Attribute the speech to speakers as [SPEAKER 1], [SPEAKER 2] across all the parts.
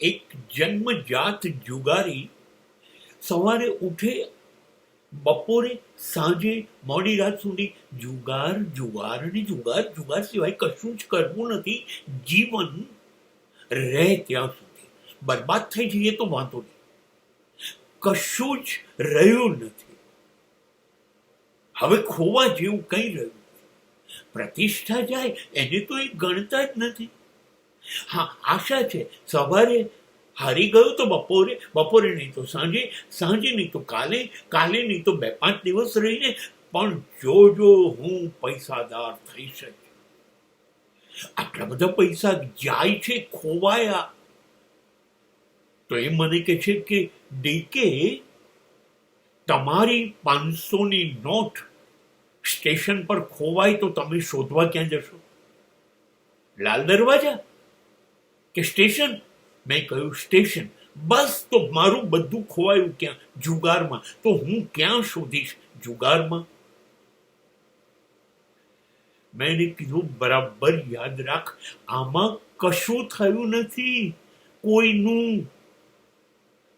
[SPEAKER 1] એક જન્મજાત જુગારી સવારે ઉઠે, બપોરે સાંજે મોડી રાત સુધી જુગાર જુગાર અને જુગાર જુગાર સિવાય કશું જ કરવું નથી. જીવન રહે ત્યાં સુધી. બરબાદ થઈ જઈએ તો વાંધો નહીં, કશું જ રહ્યું નથી. હવે ખોવા જેવું કઈ રહ્યું નથી. પ્રતિષ્ઠા જાય એને તો એ ગણતા જ નથી. હા, આશા છે સવારે હારી ગયો તો બપોરે, બપોરે નહીં તો સાંજે, સાંજે નહીં તો કાલે, કાલે નહીં તો 2-5 દિવસ રહીને પણ જોજો હું પૈસાદાર થઈ શકે. આટલા બધા પૈસા જાય છે, ખોવાયા. તો એ મને કહે છે કે ડીકે, તમારી 500ની નોટ સ્ટેશન પર ખોવાય તો તમે શોધવા ક્યાં જશો? લાલ દરવાજા કે સ્ટેશન? મેં કહ્યું સ્ટેશન. બસ, તો મારું બધું ખોવાયું ક્યાં? જુગારમાં. તો હું ક્યાં શોધીશ? જુગારમાં. મેં કીધું બરાબર યાદ રાખ, આમાં કશું થયું નથી કોઈનું.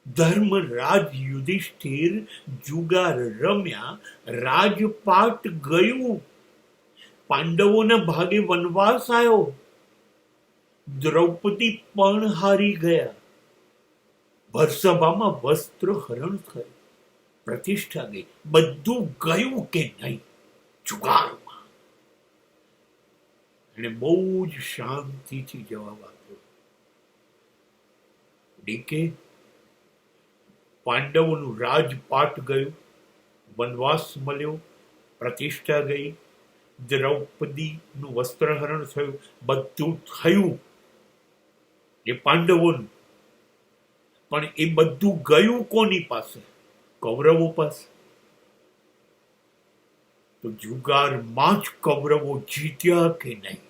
[SPEAKER 1] ધર્મરાજ યુધિષ્ઠિર જુગાર રમ્યા, રાજપાટ ગયું, પાંડવોના ભાગે વનવાસ આવ્યો, દ્રૌપદી પણ હારી ગયા, ભરસભામાં વસ્ત્ર હરણ થયું, પ્રતિષ્ઠા ગઈ. બધું ગયું કે નહીં? જુગારમાં. એને બહુ જ શાંતિથી જવાબ આપ્યો. ડીકે, પાંડવોનું રાજપાટ ગયું, વનવાસ મળ્યો, પ્રતિષ્ઠા ગઈ, દ્રૌપદીનું વસ્ત્રહરણ થયું, બધું થયું એ પાંડવોનું. પણ એ બધું ગયું કોની પાસે? કૌરવો પાસે. તો જુગારમાં જ કૌરવો જીત્યા કે નહીં?